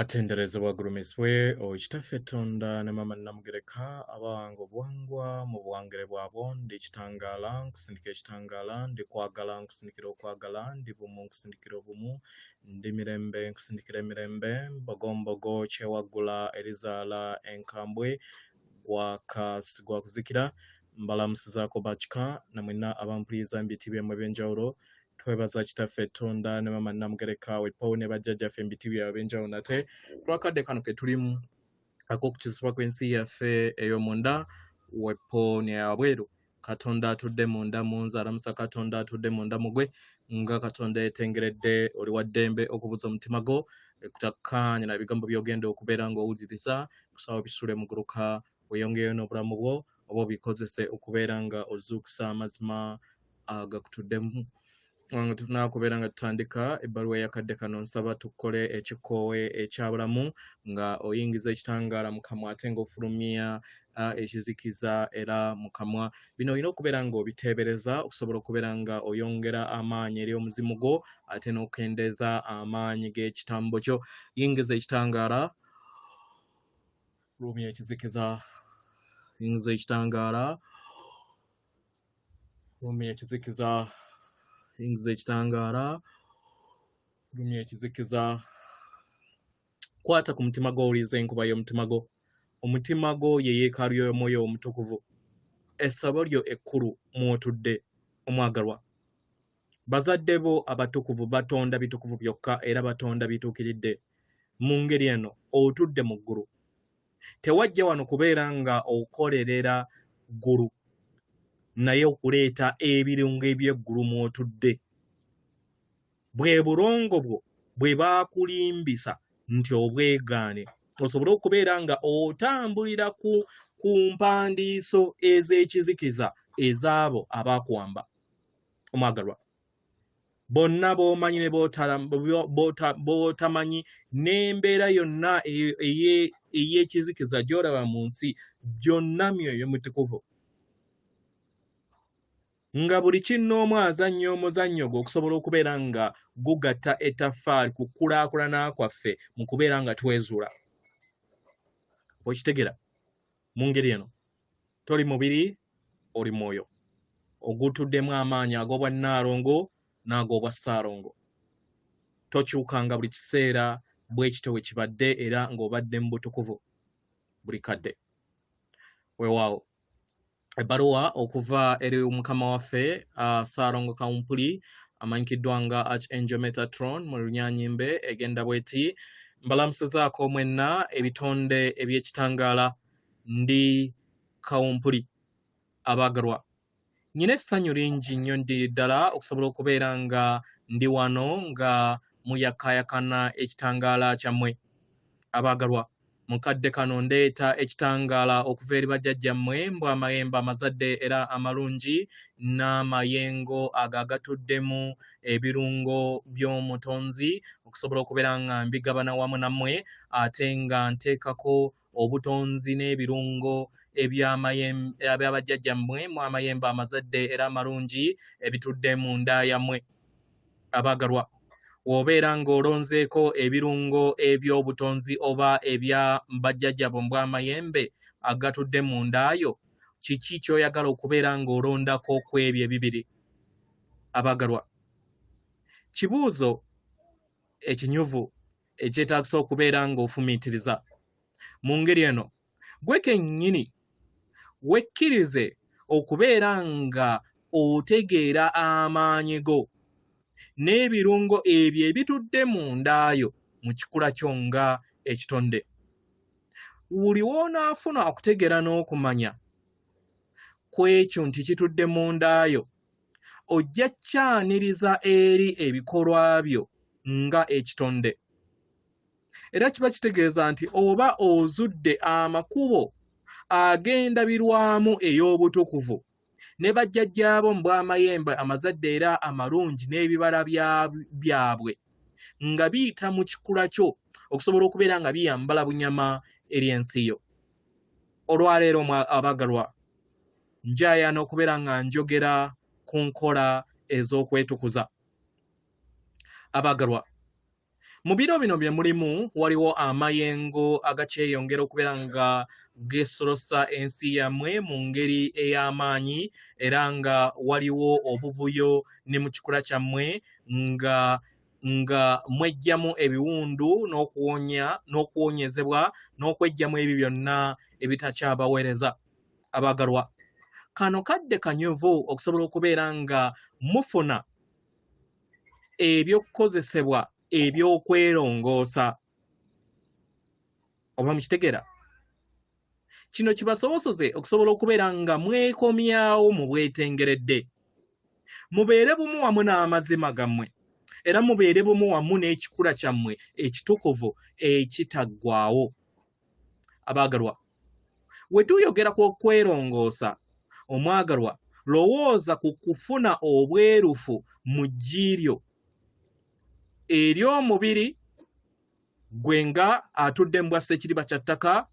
Atenderezebwa gulumiswe okitaffe Katonda ne mama Namugereka abanga obuwangwa mu buwangire bwabo ndi kitangaala nkusindika ekitangaala ndi kwagala nkusindikira okwagala ndi bumu nkusindikira obumu ndi mirembe nkusindikira emirembe mbogombogo kyewaggula erizaala enkambwe gwa kuzikira mbalamusizaako bakika namwena abampuliriza mbitibwa emmwe eby'enjawulo twebaza kitaffe Katonda ne mama Namugereka wepo ne bajjajjaffe embitibwa byabwe eby'enjawulo nate twakadde kano ke tulimu ak'okukizibwa kw'ensi yaffe ey'omunda wepo ne yabweru Katonda atudde munda munze alamusa Katonda atudde munda mugwe nga Katonda yetengeredde oli wa ddembe okubuza omutima gwo ekutakkaanya na bigambo by'ogenda okubeera ng'owuliriza kusaba bisule muguruka weyongeyo n'obulamu bwo oba obikozese okubeera nga ozuukusa amazima agakutuddemu tunakubeera nga tutandika ebbaluwa yakadde kano nsaba tukole ekikoowe ekyabulamu nga oyingiza ekitangaala mu kamwa ate ng'ofulumya ekizikiza era mu kamwa bino olina okubeera ng'obiteebereza okusobola okubeera nga oyongera amaanyi eri omuzimu gwo ate n'okendeeza amaanyi g'ekitambo kyo yingiza ekitangaala fulumya ekizikiza yingiza ekitangaala fulumya ekizikiza yingiza ekitangaala fulumya ekizikiza kwata ku mutima gwo owuliriza enkuba y'omutima gwo omutima gwo ye yeekaalu y'omwoyo omutukuvu essabo lyo ekkulu mw'otudde omwagalwa bazadde bo abatukuvu batonda bitukuvu byokka era batonda bituukiridde mu ngeri eno otudde mu ggulu tewajja wano kubeera nga okolerera ggulu naye okuleeta ebirungo eby'eggulu mw'otudde bwe bulongo bwo bwe baakulimbisa nti obwegaane osobole okubeera nga otambulira ku mpandiiso ez'ekizikiza ez'abo abaakuwamba omwagalwa bonna b'omanyi ne b'otamanyi n'embeera yonna ey'ekizikiza gy'olaba mu nsi gyonna myoyo mitukuvu nga buli kinnoomu azannya omuzannyo gwe okusobola okubeera nga gugatta ettaffaali ku kulaakulana kwaffe mu kubeera nga twezuula okitegera mu ngeri eno toli mubiri oli mwoyo ogutuddemu amaanyi ag'obwa NNYO n'ag'obwa SSALONGO tokyukanga buli kiseera bwe kityo bwe kibadde era ng'obadde mu butukuvu buli kadde weewaawo ebbaluwa okuva eri mukama waffe Ssalongo Kawumpuli amanyikiddwa nga Archangel Metatron mu lunyanyimbe egenda bweti mbalamusizaako mwenna ebitonde eby'ekitangaala ndi Kawumpuli abaagalwa nyina essanyu lingi nnyo ndiri ddala okusobola okubeera nga ndi wano nga muyakayakana ekitangaala kyammwe abaagalwa mukadde kano ndeeta ekitangaala okuva eri bajjajjammwe mbw amayembe amazadde era amalungi n'amayengo agatuddemu ebirungo by'omutonzi okusobola okubeera nga mbigabana wamu nammwe ate nga nteekako obutonzi n'ebirungo eby'abajjajjammwe mu amayembe amazadde era amalungi ebitudde mu nda yammwe abaagalwa w'obeera ng'olonzeeko ebirungo eby'obutonzi oba ebya bajjajjabo mbw'amayembe agatudde mu ndaayo kiki ky'oyagala okubeera ng'olondako ku ebyo ebibiri abaagalwa kibuuzo ekinyuvu ekyetaagisa okubeera ng'ofumiitiriza mu ngeri eno gwe kennyini wekkirize okubeera nga otegeera amaanyi go n'ebirungo ebyo ebitudde mu ndaayo mu kikula kyo nga ekitonde buli w'onaafuna okutegeera n'okumanya ku ekyo nti kitudde mu ndaayo ojja kyaniriza eri ebikolwa byo nga ekitonde era kiba kitegeeza nti oba ozudde amakubo agendabirwamu ey'obutukuvu ne bajjajjaabo mbw'amayembe amazadde era amalungi n'ebibala byabwe nga biyita mu kikula kyo okusobola okubeera nga biyambala bunyama eri ensi yo olwaleero abaagalwa njayaana okubeera nga njogera ku nkola ez'okwetukuza abaagalwa Mu biro bino bye mulimu waliwo amayengo agakyeyongera okubeera nga gesolosa ensi yammwe mu ngeri ey'amaanyi era nga waliwo obuvuyo ne mu kikula kyammwe nga mwejjamu ebiwundu n'okuwonyezebwa n'okwejjamu ebyo byonna ebitakyabaweereza. Abaagalwa, kano kadde kanyuvu okusobola okubeera nga mufuna ebyokukozesebwa ebyokwerongoosa. Oba mukitegeera? Kino kibasoboseze okusobola okubeera nga mwekomyawo mu bwetengeredde. Mubeere bumu wamu n'amazima gammwe era mubeere bumu wamu n'ekikula kyammwe ekitukuvu ekitaggwaawo. Abaagalwa, we tuyogera ku kwerongoosa, omwagalwa, lowooza ku kufuna obwerufu mu jjiiryo ery'omubiri gwe nga atudde mu bwa Ssekiriba kya ttaka,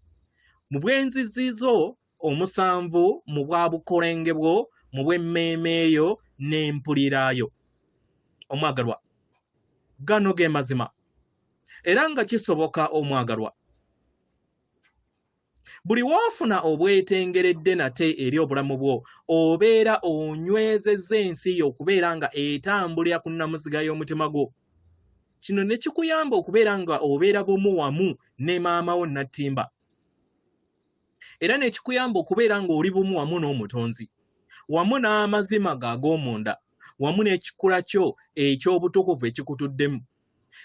mu bw'enzizizo omusanvu, mu bwa bukolenge bwo, mu bw'emmeeme yo n'empuliraayo. Omwagalwa, gano ge mazima era nga kisoboka omwagalwa. Buli w'ofuna obwetengeredde nate eri obulamu bwo obeera onywezezza ensi yo okubeera nga etambulira ku nnamuziga y'omutima gwo. Kino ne kikuyamba okubeera nga obeera bumu wamu ne maama wo Nattimba. Era ne kikuyamba okubeera nga oli bumu wamu n'omutonzi, wamu n'amazima g'ag'omunda, wamu n'ekikula kyo eky'obutukuvu ekikutuddemu.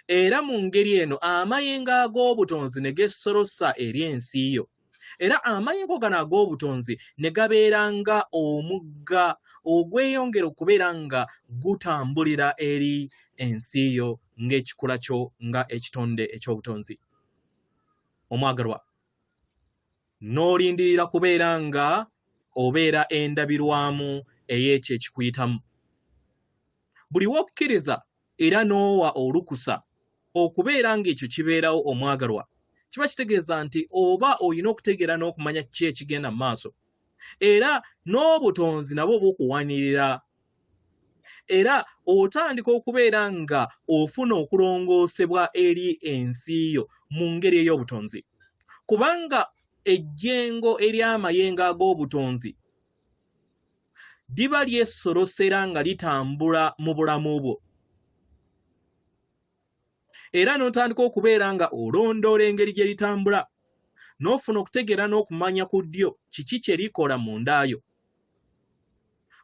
Era mu ngeri eno amayengo ag'obutonzi ne gesolosa eri ensi yo. Era amayengo gano ag'obutonzi ne gabeera nga omugga ogweyongera okubeera nga gutambulira eri ensi yo ng'ekikula kyo nga ekitonde eky'obutonzi. Omwagalwa, n'olindirira kubeera nga obeera endabirwamu ey'ekyo ekikuyitamu. Buli w'okkiriza era n'owa olukusa okubeera ng'ekyo kibeerawo omwagalwa, kiba kitegeeza nti oba olina okutegeera n'okumanya ki ekigenda mu maaso, era n'obutonzi nabwo bukuwanirira, era otandika okubeera nga ofuna okulongoosebwa eri ensi yo mu ngeri ey'obutonzi. Kubanga ejjengo ery'amayengo ag'obutonzi liba lyesolosera nga litambula mu bulamu bwo. Era n'otandika okubeera nga olondoola engeri gye litambula, n'ofuna okutegeera n'okumanya ku ddyo kiki kye likola mu ndayo.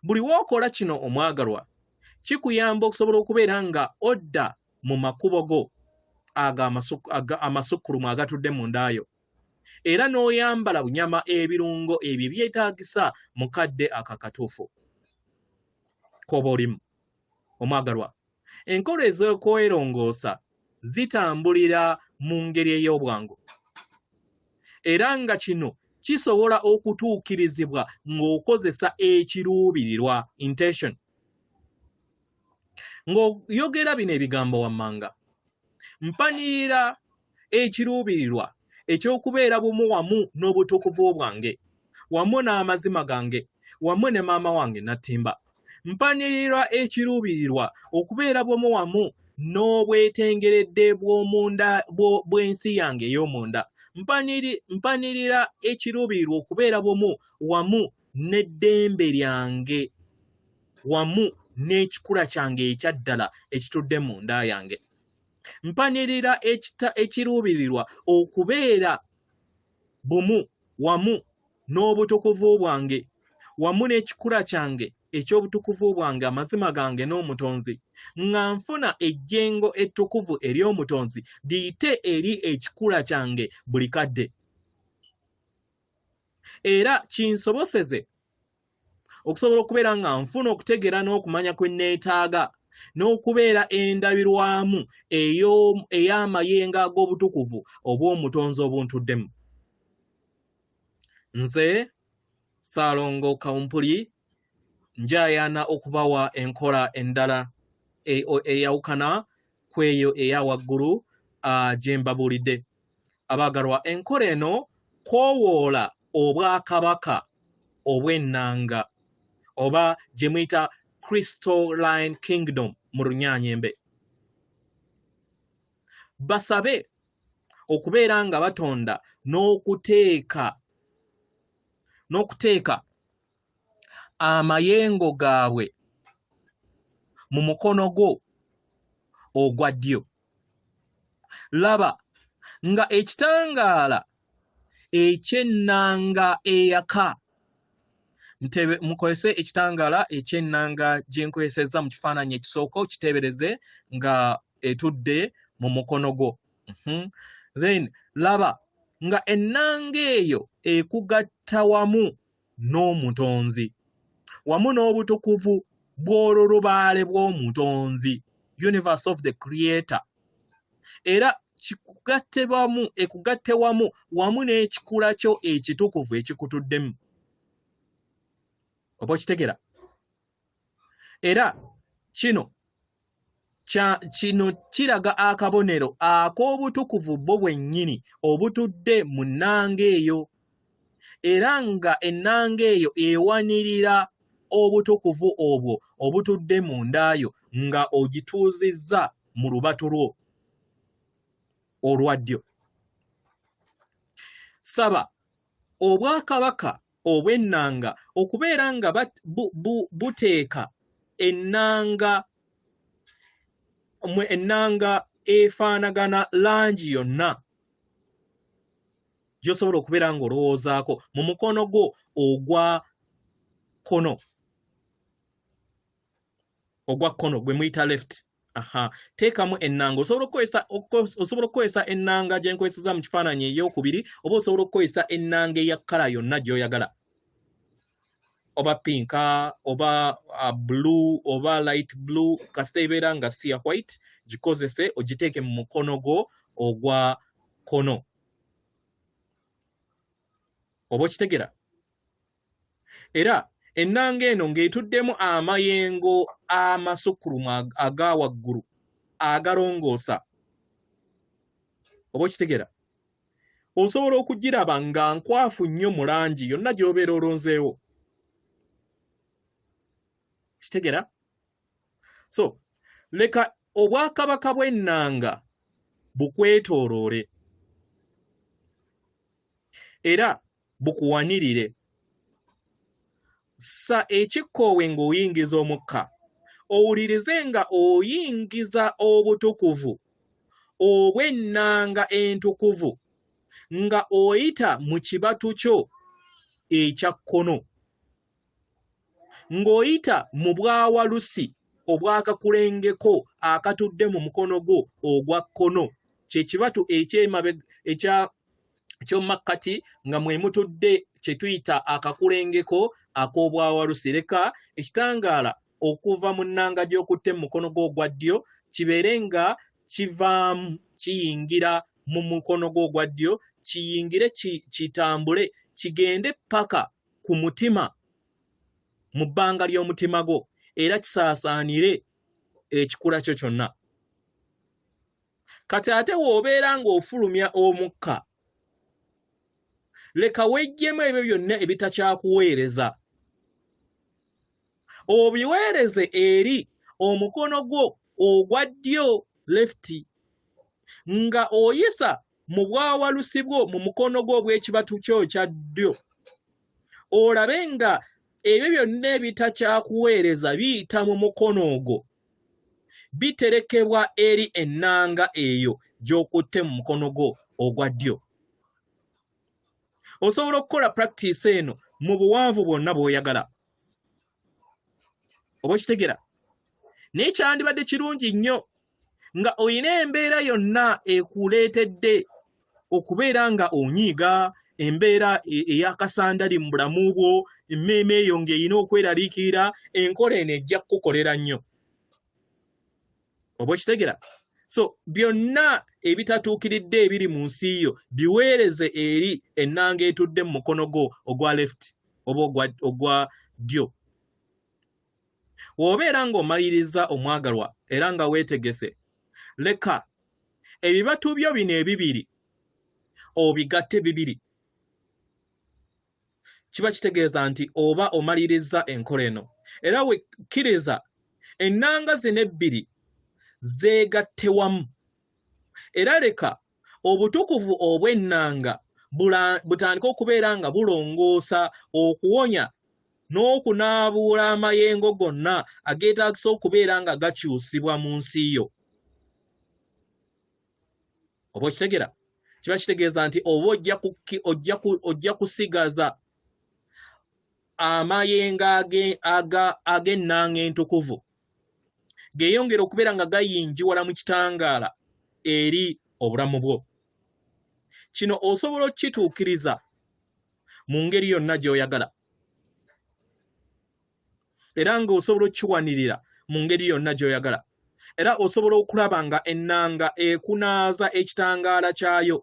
Buli w'okola kino omwagalwa, kikuyamba okusobola okubeera nga odda mu makubo go amasukkulumu agatudde mu ndayo, era n'oyambala bunyama ebirungo ebyo byetaagisa mu kadde akakatuufu k'oba olimu. Omwagalwa, enkola ez'okwerongoosa zitambulira mu ngeri ey'obwangu, era nga kino kisobola okutuukirizibwa ng'okozesa ekiruubirirwa, intention. Ng'oyogera bino ebigambo wammanga, mpanirira ekiruubirirwa eky'okubeera bumu wamu n'obutukuvu bwange, wamu n'amazima gange, wamu ne maama wange Nattimba. Mpanirira ekiruubirirwa okubeera bumu wamu n'obwetengeredde bw'omunda bw'ensi yange ey'omunda. Mpanirira ekiruubirirwa okubeera bumu wamu n'eddembe lyange, wamu n'ekikula kyange ekya ddala ekitudde mu nda yange. Mpanirira ekiruubirirwa okubeera bumu wamu n'obutukuvu bwange, wamu n'ekikula kyange eky'obutukuvu bwange, amazima gange n'omutonzi, nga nfuna ejjengo ettukuvu ery'omutonzi liyite eri ekikula kyange buli kadde. Era kinsoboseze okusobola okubeera nga nfuna okutegeera n'okumanya kwe neetaaga, n'okubeera endabirwamu ey'amayengo ag'obutukuvu obw'omutonzi obuntuddemu. Nze Ssalongo Kawumpuli njayaana okubawa enkola endala eyawukana kweyo eya waggulu gye mbabuulidde. Abaagalwa, enkola eno kwowoola obwakabaka obw'ennanga oba gye muyita Crystalline Kingdom mu Runyaanyembe. basabe okubeera nga batonda n'okuteeka amayengo gaabwe mu mukono gwo ogwa ddyo. Laba nga ekitangaala eky'ennanga eyaka, mukozese ekitangaala eky'ennanga gye nkozesezza mu kifaananyi ekisooka okiteebereze nga etudde mu mukono gwo. Then laba nga ennanga eyo ekugatta wamu n'omutonzi wamu n'obutukuvu bw'olulubaale bw'omutonzi, universe of the creator, era ekugatte wamu n'ekikula kyo ekitukuvu ekikutuddemu. Oba okitegera? Era kino kiraga akabonero ak'obutukuvu bwo bwennyini obutudde mu nnanga eyo, era nga ennanga eyo ewanirira obutukuvu obwo obutudde mu ndaayo nga ogituuzizza mu lubatu lwo olwa ddyo. Saba obwakabaka obw'ennanga okubeera nga buteeka ennanga efaanagana langi yonna gy'osobola okubeera ng'olowoozaako mu mukono gwo ogwa kkono gwe muyita left. Teekamu ennanga. Osobola okukozesa ennanga gye nkozesezza mu kifaananyi ey'okubiri, oba osobola okukozesa ennanga eya kkala yonna gy'oyagala, oba pinka, oba blue, oba light blue, kasita ebeera nga si ya white, gikozese ogiteeke mu mukono gwo ogwa kkono. Oba okitegera? Era ennanga eno ng'etuddemu amayengo amasukulumu aga waggulu agalongoosa. Oba okitegera? Osobola okugiraba nga nkwafu nnyo mu langi yonna gy'obeera olonzeewo. Kitegera? So leka obwakabaka bw'ennanga bukwetooloole era bukuwanirire. Sa ekikkoowe ng'oyingiza omukka, owulirize nga oyingiza obutukuvu obw'ennanga entukuvu nga oyita mu kibatu kyo ekya kkono, ng'oyita mu bwawalusi obwakakulengeko akatudde mu mukono gwo ogwa kkono, kye kibatu eky'omumakkati nga mwe mutudde kye tuyita akakulengeko ak'obwawalusi. Leka ekitangaala okuva mu nnanga gy'okutte mu mukono gwo ogwa ddyo kibeere nga kivaamu kiyingira mu mukono gwo ogwa ddyo, kiyingire kitambule kigende paka ku mutima, mu bbanga ly'omutima gwo, era kisaasaanire ekikula kyo kyonna. Kati ate w'obeera ng'ofulumya omukka, leka weggyemu ebyo byonna ebitakyakuweereza, obiweereze eri omukono gwo ogwa ddyo left, nga oyisa mu bwawalusi bwo mu mukono gwo ogw'ekibatu kyo kya ddyo, olabe nga ebyo byonna ebitakyakuweereza biyita mu mukono ogwo, biterekebwa eri ennanga eyo gy'okutte mu mukono gwo ogwa ddyo. Osobola okukola practice eno mu buwanvu bwonna bw'oyagala. Oba okitegera? Naye kyandibadde kirungi nnyo nga oyina embeera yonna ekuleetedde okubeera nga onyiiga, embeera ey'akasandali mu bulamu bwo, emmeeme eyo ng'erina okweraliikirira, enkola eno ejja kukukolera nnyo. Oba okitegera? So byonna ebitatuukiridde ebiri mu nsi yo biweereze eri ennanga etudde mu mukono gwo ogwa left oba ogwa ddyo. W'obeera ng'omaliriza omwagalwa era nga weetegese, leka ebibatu byo bino ebibiri obigatte bibiri. Kiba kitegeeza nti oba omaliriza enkola eno, era wekkiriza ennanga zino ebbiri zeegatte wamu, era leka obutukuvu obw'ennanga butandika okubeera nga bulongoosa okuwonya n'okunaabuula amayengo gonna ageetaagisa okubeera nga gakyusibwa mu nsi yo. Oba okitegera? Kiba kitegeeza nti oba ojja kusigaza amayengo ag'ennanga entukuvu geeyongera okubeera nga gayinjiwala mu kitangaala eri obulamu bwo. Kino osobola okukituukiriza mu ngeri yonna gy'oyagala era ng'osobola okukiwanirira mu ngeri yonna gy'oyagala era osobola okulaba nga ennanga ekunaaza ekitangaala kyayo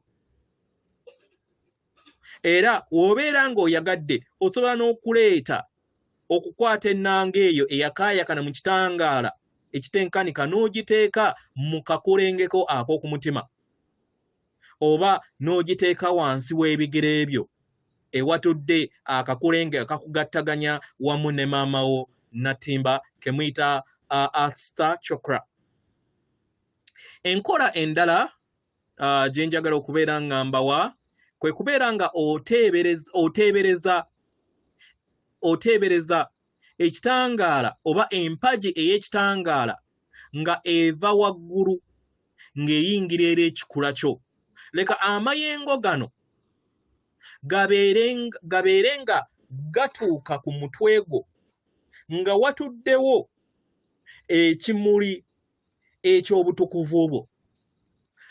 era w'obeera ng'oyagadde osobola n'okuleeta okukwata ennanga eyo eyakaayakana mu kitangaala ekitenkanika n'ogiteeka mu kakulengeko ak'oku mutima oba n'ogiteeka wansi w'ebigere byo ewatudde akakulenge akakugattaganya wamu ne maama wo Natimba ke muyita Asta Chokra. Enkola endala gye njagala okubeera nga mbawa kwe kubeera nga oteebereza ekitangaala oba empagi ey'ekitangaala nga eva waggulu ng'eyingira eri ekikula kyo. Leka amayengo gano gabeere nga gatuuka ku mutwe gwo nga watuddewo ekimuli eky'obutukuvu bwo.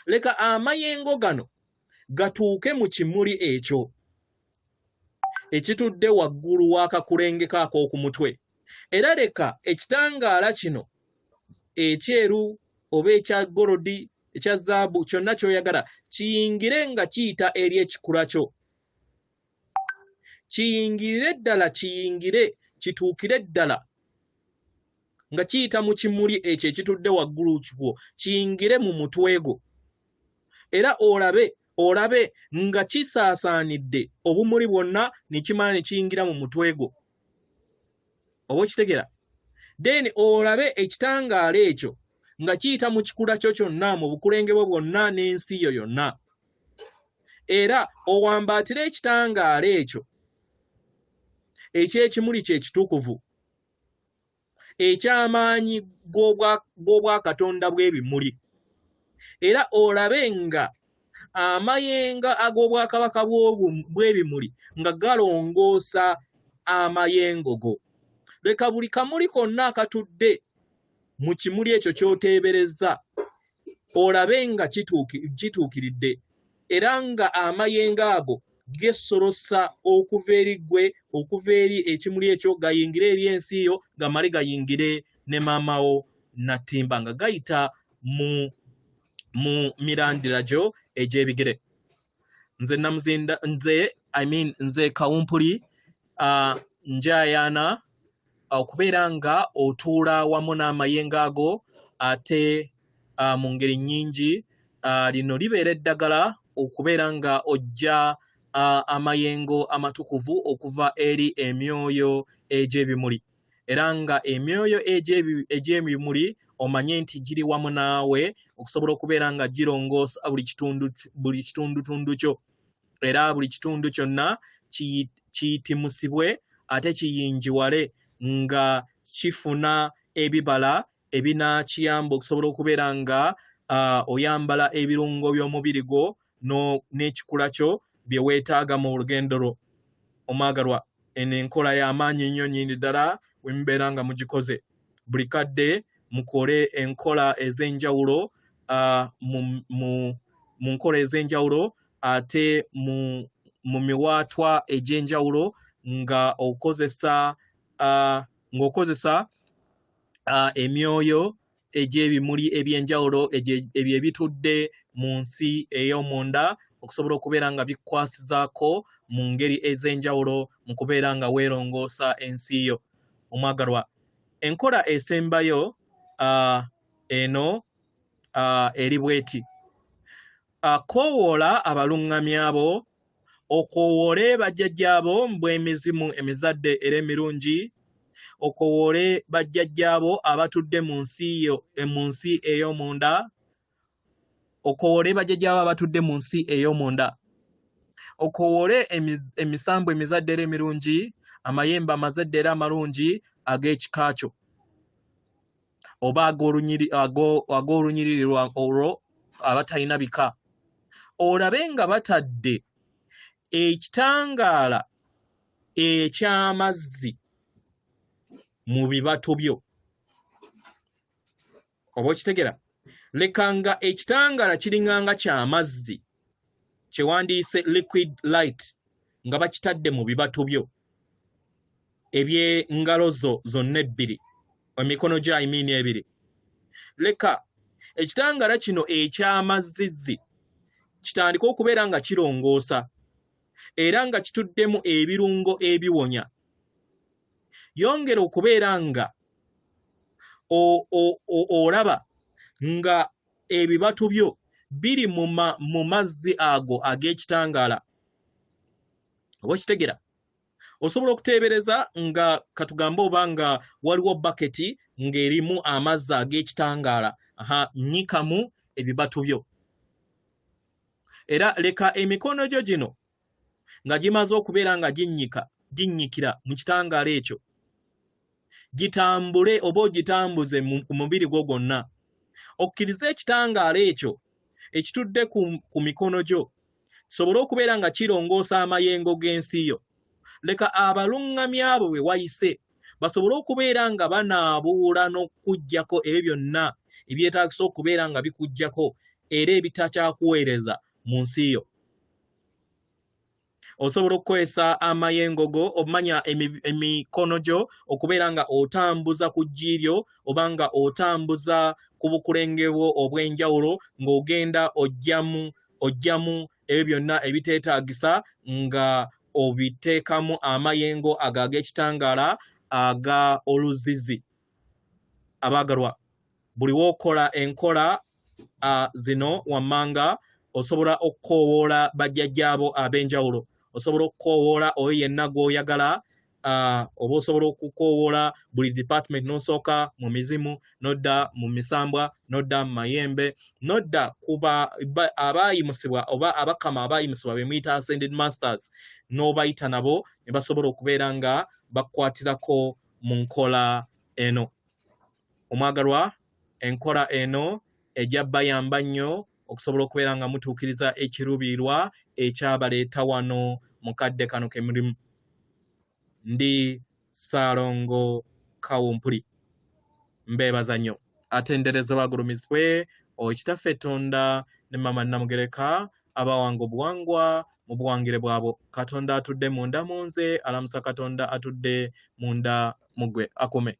Leka amayengo gano gatuuke mu kimuli ekyo ekitudde waggulu w'akakulengeko ak'oku mutwe era leka ekitangaala kino ekyeru oba ekya golodi ekya zaabu kyonna ky'oyagala kiyingire nga kiyita eri ekikula kyo. Kiyingire ddala kituukire ddala nga kiyita mu kimuli ekyo ekitudde waggulu kwo kiyingire mu mutwe gwo era olabe nga kisaasaanidde obumuli bwonna ne kimala ne kiyingira mu mutwe gwo. Oba okitegera? Then olabe ekitangaala ekyo nga kiyita mu kikula kyo kyonna mu bukulenge bwo bwonna n'ensi yo yonna era owambaatire ekitangaala ekyo eky'ekimuli kye kitukuvu eky'amaanyi g'obwakatonda bw'ebimuli era olabe nga amayenga ag'obwakabaka bw'ebimuli nga galongoosa amayengo go. Leka buli kamuli konna akatudde mu kimuli ekyo ky'oteebereza olabe nga kituukiridde era nga amayengo ago gesolosa okuva eri ggwe okuva eri ekimuli ekyo gayingire eri ensi yo gamale gayingire ne maama wo Natimba nga gayita mu mirandira gyo egy'ebigere. Nze Kawumpuli njayaana okubeera nga otuula wamu n'amayengo ago ate mu ngeri nnyingi lino libeera eddagala okubeera nga ojja amayengo amatukuvu okuva eri emyoyo egy'ebimuli era nga emyoyo egy'ebimuli omanye nti giri wamu naawe okusobola okubeera nga girongoosa buli kitundutundu kyo era buli kitundu kyonna kiyitimusibwe ate kiyinjiwale nga kifuna ebibala ebinaakiyamba okusobola okubeera nga oyambala ebirungo by'omubiri gwo n'ekikula kyo bye weetaaga mu lugendo lwo. Omwagalwa, eno enkola y'amaanyi nnyo nnyini ddala bwe mubeera nga mugikoze. Buli kadde mukole enkola ez'enjawulo mu nkola ez'enjawulo ate mu miwaatwa egy'enjawulo nga okozesa emyoyo egy'ebimuli eby'enjawulo ebyo ebitudde mu nsi ey'omunda okusobola okubeera nga bikwasizaako mu ngeri ez'enjawulo mu kubeera nga weerongoosa ensi yo. Omwagalwa, enkola esembayo eno eri bweti: koowoola abaluŋŋamyi abo, okoowoole bajjajjaabo mbw'emizimu emizadde era emirungi, okoowoole bajjajjaabo abatudde mu nsi ey'omunda, okoowole bajjajjaabo abatudde mu nsi ey'omunda, okoowole emisambu emizadde era emirungi, amayembe amazadde era amalungi ag'ekika kyo, oba ag'olunyiriri olwo abatalina bika, olabe nga batadde ekitangaala eky'amazzi mu bibatu byo. Oba okitegera? Leka nga ekitangaala kiringanga ky'amazzi kyewandiise liquid light nga bakitadde mu bibatu byo eby'engalo zo zonna ebbiri, emikono gyo ebiri. Leka ekitangaala kino eky'amazzizi kitandika okubeera nga kirongoosa era nga kituddemu ebirungo ebiwonya. Yongera okubeera nga olaba nga ebibatu byo biri mu mazzi ago ag'ekitangaala. Oba okitegera? Osobola okuteebereza nga katugambe oba nga waliwo baketi ng'erimu amazzi ag'ekitangaala, nnyikamu ebibatu byo. Era leka emikono gyo gino nga gimaze okubeera nga ginnyikira mu kitangaala ekyo, gitambule oba ogitambuze ku mubiri gwo gwonna, okkirize ekitangaala ekyo ekitudde ku mikono gyo kisobole okubeera nga kirongoosa amayengo g'ensi yo. Leka abaluŋŋamya abo bwe wayise basobole okubeera nga banaabuula n'okuggyako ebyo byonna ebyetaagisa okubeera nga bikuggyako era ebitakyakuweereza mu nsi yo. Osobola okukozesa amayengo go omanya emikono gyo okubeera nga otambuza ku ggi lyo oba nga otambuza ku bukulenge bwo obw'enjawulo ng'ogenda oggyamu ebyo byonna ebiteetaagisa nga obiteekamu amayengo ago ag'ekitangaala aga oluzizi. Abaagalwa, buli w'okola enkola zino wammanga osobola okukoowoola bajjajjaabo ab'enjawulo, osobola okukoowoola oyo yenna gw'oyagala, oba osobola okukoowoola buli department n'osooka mu mizimu, nodda mu misambwa, nodda mu mayembe, nodda kuba abaayimusibwa oba abakama abaayimusibwa be muyita ascended masters, n'obayita nabo ne basobola okubeera nga bakwatirako mu nkola eno. Omwagalwa, enkola eno ejja bayamba nnyo okusobola okubeera nga mutuukiriza ekiruubirirwa ekyabaleeta wano mu kadde kano ke mulimu. Ndi Ssalongo Kawumpuli, mbeebaza nnyo. Atendereza bagulumizibwe Kitaffe Tonda ne Mama Namugereka abawanga obuwangwa mu buwangire bwabo. Katonda atudde munda mu nze, alamusa Katonda atudde munda mu ggwe. Akume.